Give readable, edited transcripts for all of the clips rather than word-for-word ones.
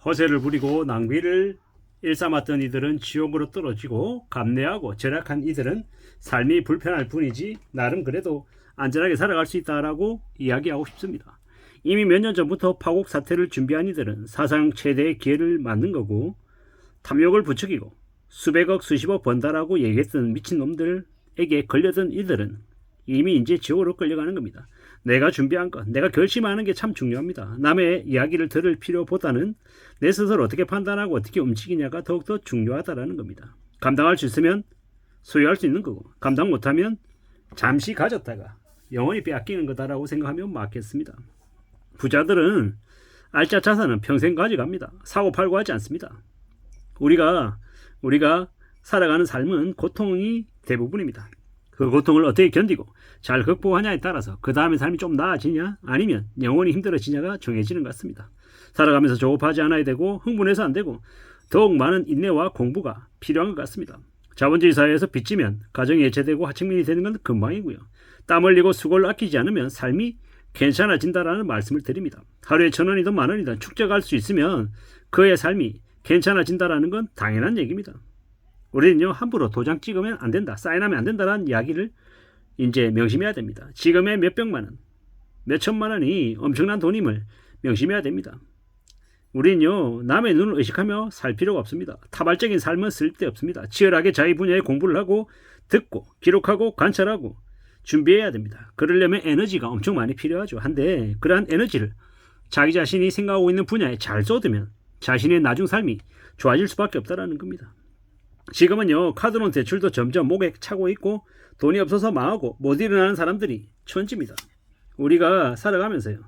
허세를 부리고 낭비를 일삼았던 이들은 지옥으로 떨어지고, 감내하고 절약한 이들은 삶이 불편할 뿐이지 나름 그래도 안전하게 살아갈 수 있다라고 이야기하고 싶습니다. 이미 몇 년 전부터 파국 사태를 준비한 이들은 사상 최대의 기회를 맞는 거고, 탐욕을 부추기고 수백억 수십억 번다라고 얘기했던 미친놈들에게 걸려든 이들은 이미 이제 지옥으로 끌려가는 겁니다. 내가 준비한 것, 내가 결심하는 게 참 중요합니다. 남의 이야기를 들을 필요보다는 내 스스로 어떻게 판단하고 어떻게 움직이냐가 더욱더 중요하다라는 겁니다. 감당할 수 있으면 소유할 수 있는 거고, 감당 못하면 잠시 가졌다가 영원히 빼앗기는 거다라고 생각하면 맞겠습니다. 부자들은 알짜 자산은 평생 가져갑니다. 사고 팔고 하지 않습니다. 우리가 살아가는 삶은 고통이 대부분입니다. 그 고통을 어떻게 견디고 잘 극복하냐에 따라서 그 다음에 삶이 좀 나아지냐 아니면 영원히 힘들어지냐가 정해지는 것 같습니다. 살아가면서 조급하지 않아야 되고 흥분해서 안 되고 더욱 많은 인내와 공부가 필요한 것 같습니다. 자본주의 사회에서 빚지면 가정이 해체되고 하층민이 되는 건 금방이고요. 땀 흘리고 수고를 아끼지 않으면 삶이 괜찮아진다라는 말씀을 드립니다. 하루에 1,000원이든 10,000원이든 축적할 수 있으면 그의 삶이 괜찮아진다라는 건 당연한 얘기입니다. 우리는요, 함부로 도장 찍으면 안 된다, 사인하면 안 된다라는 이야기를 이제 명심해야 됩니다. 지금의 몇백만 원, 몇천만 원이 엄청난 돈임을 명심해야 됩니다. 우리는요, 남의 눈을 의식하며 살 필요가 없습니다. 타발적인 삶은 쓸데없습니다. 치열하게 자기 분야의 공부를 하고 듣고 기록하고 관찰하고 준비해야 됩니다. 그러려면 에너지가 엄청 많이 필요하죠. 한데 그러한 에너지를 자기 자신이 생각하고 있는 분야에 잘 쏟으면 자신의 나중 삶이 좋아질 수밖에 없다는 겁니다. 지금은요, 카드론 대출도 점점 목에 차고 있고 돈이 없어서 망하고 못 일어나는 사람들이 천지입니다. 우리가 살아가면서요,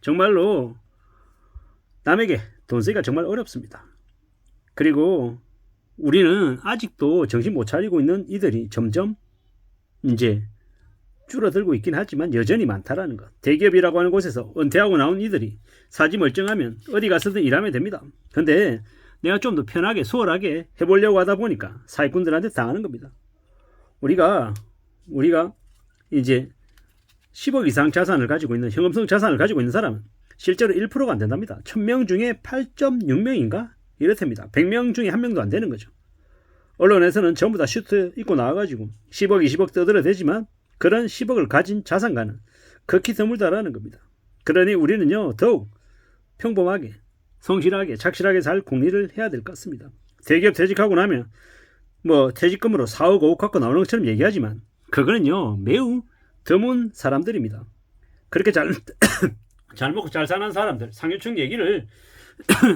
정말로 남에게 돈 쓰기가 정말 어렵습니다. 그리고 우리는 아직도 정신 못 차리고 있는 이들이 점점 이제 줄어들고 있긴 하지만 여전히 많다라는 것. 대기업이라고 하는 곳에서 은퇴하고 나온 이들이 사지 멀쩡하면 어디 가서든 일하면 됩니다. 근데 내가 좀 더 편하게 수월하게 해보려고 하다 보니까 사기꾼들한테 당하는 겁니다. 우리가 이제 10억 이상 자산을 가지고 있는, 현금성 자산을 가지고 있는 사람은 실제로 1%가 안 된답니다. 1000명 중에 8.6명인가 이렇답니다. 100명 중에 1명도 안 되는 거죠. 언론에서는 전부 다 슈트 입고 나와가지고 10억 20억 떠들어대지만 그런 10억을 가진 자산가는 극히 드물다라는 겁니다. 그러니 우리는요, 더욱 평범하게 성실하게 착실하게 살 공리를 해야 될 것 같습니다. 대기업 퇴직하고 나면 뭐 퇴직금으로 4억 5억 갖고 나오는 것처럼 얘기하지만 그거는요, 매우 드문 사람들입니다. 그렇게 잘 먹고 잘 사는 사람들, 상류층 얘기를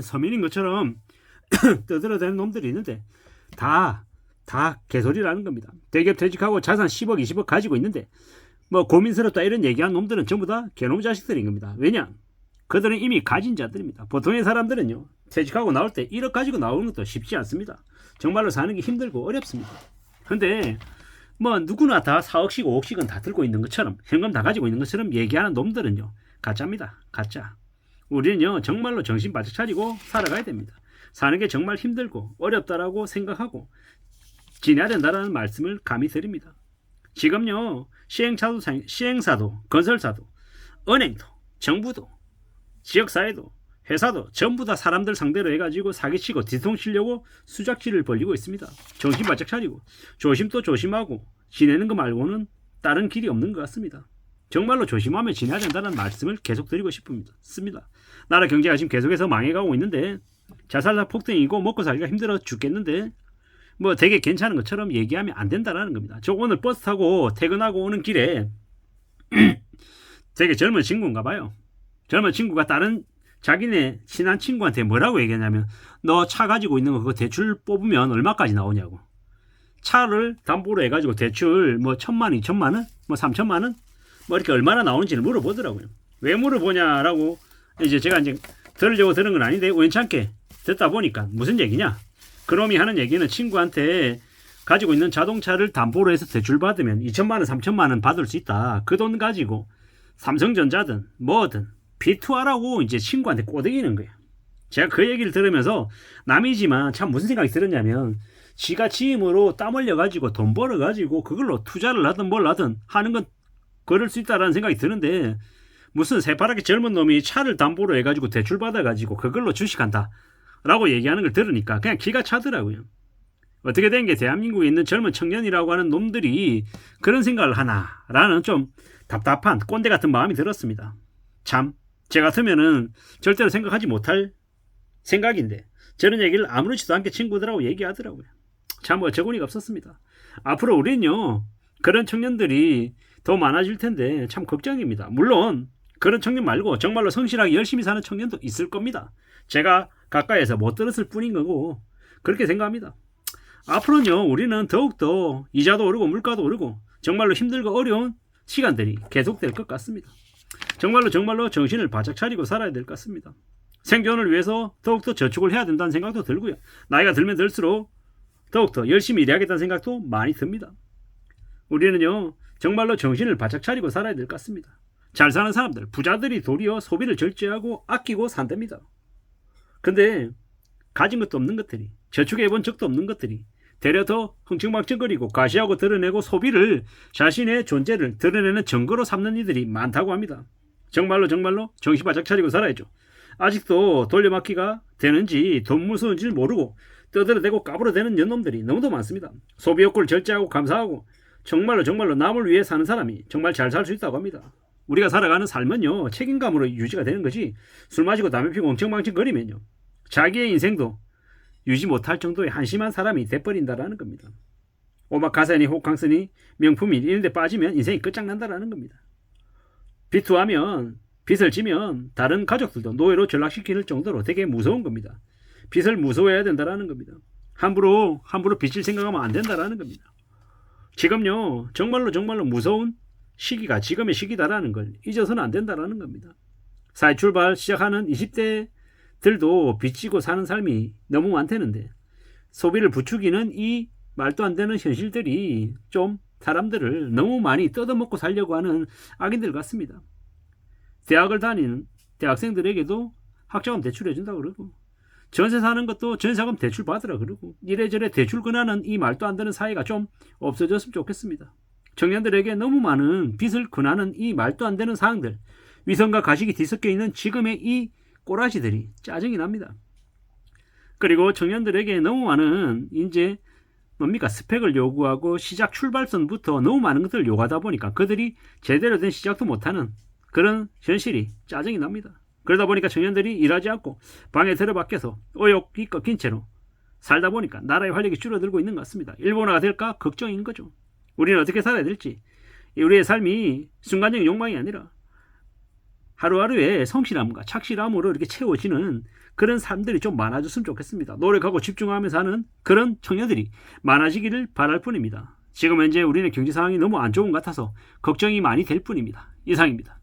서민인 것처럼 떠들어대는 놈들이 있는데 다 개소리라는 겁니다. 대기업 퇴직하고 자산 10억 20억 가지고 있는데 뭐 고민스럽다 이런 얘기한 놈들은 전부 다 개놈 자식들인 겁니다. 왜냐? 그들은 이미 가진 자들입니다. 보통의 사람들은요, 퇴직하고 나올 때 1억 가지고 나오는 것도 쉽지 않습니다. 정말로 사는 게 힘들고 어렵습니다. 근데 뭐 누구나 다 4억씩 5억씩은 다 들고 있는 것처럼, 현금 다 가지고 있는 것처럼 얘기하는 놈들은요, 가짜입니다. 가짜. 우리는요, 정말로 정신 바짝 차리고 살아가야 됩니다. 사는 게 정말 힘들고 어렵다라고 생각하고 지내야 된다라는 말씀을 감히 드립니다. 지금요, 시행사도 건설사도 은행도 정부도 지역사회도 회사도 전부 다 사람들 상대로 해가지고 사기치고 뒤통치려고 수작질을 벌이고 있습니다. 정신 바짝 차리고 조심도 조심하고 지내는 거 말고는 다른 길이 없는 것 같습니다. 정말로 조심하며 지내야 된다는 말씀을 계속 드리고 싶습니다. 나라 경제가 지금 계속해서 망해가고 있는데 자살사 폭등이고 먹고 살기가 힘들어 죽겠는데 뭐 되게 괜찮은 것처럼 얘기하면 안 된다라는 겁니다. 저 오늘 버스 타고 퇴근하고 오는 길에 되게 젊은 친구인가 봐요. 젊은 친구가 다른 자기네 친한 친구한테 뭐라고 얘기했냐면, 너 차 가지고 있는 거 그거 대출 뽑으면 얼마까지 나오냐고. 차를 담보로 해가지고 대출 뭐 1,000만, 2,000만 원, 뭐 3,000만 원, 뭐 이렇게 얼마나 나오는지를 물어보더라고요. 왜 물어보냐라고 이제 제가 이제 들으려고 들은 건 아닌데 우연찮게 듣다 보니까 무슨 얘기냐. 그놈이 하는 얘기는 친구한테 가지고 있는 자동차를 담보로 해서 대출 받으면 2,000만 원, 3,000만 원 받을 수 있다. 그 돈 가지고 삼성전자든 뭐든 B2R하고 이제 친구한테 꼬드기는 거예요. 제가 그 얘기를 들으면서 남이지만 참 무슨 생각이 들었냐면, 지가 지 힘으로 땀 흘려가지고 돈 벌어가지고 그걸로 투자를 하든 뭘 하든 하는 건 그럴 수 있다라는 생각이 드는데, 무슨 새파랗게 젊은 놈이 차를 담보로 해가지고 대출 받아가지고 그걸로 주식한다. 라고 얘기하는 걸 들으니까 그냥 기가 차더라고요. 어떻게 된 게 대한민국에 있는 젊은 청년이라고 하는 놈들이 그런 생각을 하나라는 좀 답답한 꼰대 같은 마음이 들었습니다. 참, 제 같으면은 절대로 생각하지 못할 생각인데 저런 얘기를 아무렇지도 않게 친구들하고 얘기하더라고요. 참 어처구니가 없었습니다. 앞으로 우리는요, 그런 청년들이 더 많아질 텐데 참 걱정입니다. 물론 그런 청년 말고 정말로 성실하게 열심히 사는 청년도 있을 겁니다. 제가 가까이에서 못 들었을 뿐인 거고 그렇게 생각합니다. 앞으로는요, 우리는 더욱더 이자도 오르고 물가도 오르고 정말로 힘들고 어려운 시간들이 계속될 것 같습니다. 정말로 정신을 바짝 차리고 살아야 될 것 같습니다. 생존을 위해서 더욱더 저축을 해야 된다는 생각도 들고요. 나이가 들면 들수록 더욱더 열심히 일해야겠다는 생각도 많이 듭니다. 우리는요, 정말로 정신을 바짝 차리고 살아야 될 것 같습니다. 잘 사는 사람들, 부자들이 도리어 소비를 절제하고 아끼고 산답니다. 근데 가진 것도 없는 것들이, 저축해본 적도 없는 것들이 되려 더 흥청망청거리고 과시하고 드러내고 소비를 자신의 존재를 드러내는 증거로 삼는 이들이 많다고 합니다. 정말로 정신 바짝 차리고 살아야죠. 아직도 돌려막기가 되는지 돈 무서운지 모르고 떠들어대고 까불어대는 년놈들이 너무도 많습니다. 소비 욕구를 절제하고 감사하고 정말로 남을 위해 사는 사람이 정말 잘 살 수 있다고 합니다. 우리가 살아가는 삶은요, 책임감으로 유지가 되는 거지 술 마시고 담배 피고 엉청망청 거리면요, 자기의 인생도 유지 못할 정도의 한심한 사람이 돼버린다라는 겁니다. 오마카세니 호캉스니 명품이 이런 데 빠지면 인생이 끝장난다라는 겁니다. 비투하면, 빚을 지면 다른 가족들도 노예로 전락시키는 정도로 되게 무서운 겁니다. 빚을 무서워해야 된다라는 겁니다. 함부로 빚을 생각하면 안 된다라는 겁니다. 지금요, 정말로 무서운 시기가 지금의 시기다라는 걸 잊어서는 안 된다라는 겁니다. 사회 출발 시작하는 20대들도 빚지고 사는 삶이 너무 많다는데 소비를 부추기는 이 말도 안 되는 현실들이 좀 사람들을 너무 많이 뜯어먹고 살려고 하는 악인들 같습니다. 대학을 다니는 대학생들에게도 학자금 대출해준다고 그러고 전세 사는 것도 전세금 대출 받으라 그러고 이래저래 대출 권하는 이 말도 안 되는 사회가 좀 없어졌으면 좋겠습니다. 청년들에게 너무 많은 빚을 권하는 이 말도 안 되는 사항들, 위선과 가식이 뒤섞여 있는 지금의 이 꼬라지들이 짜증이 납니다. 그리고 청년들에게 너무 많은 이제 스펙을 요구하고 시작 출발선부터 너무 많은 것들을 요구하다 보니까 그들이 제대로 된 시작도 못하는 그런 현실이 짜증이 납니다. 그러다 보니까 청년들이 일하지 않고 방에 들어박혀서 의욕이 꺾인 채로 살다 보니까 나라의 활력이 줄어들고 있는 것 같습니다. 일본화가 될까 걱정인 거죠. 우리는 어떻게 살아야 될지, 우리의 삶이 순간적인 욕망이 아니라 하루하루의 성실함과 착실함으로 이렇게 채워지는 그런 삶들이 좀 많아졌으면 좋겠습니다. 노력하고 집중하면서 하는 그런 청년들이 많아지기를 바랄 뿐입니다. 지금 현재 우리는 경제 상황이 너무 안 좋은 것 같아서 걱정이 많이 될 뿐입니다. 이상입니다.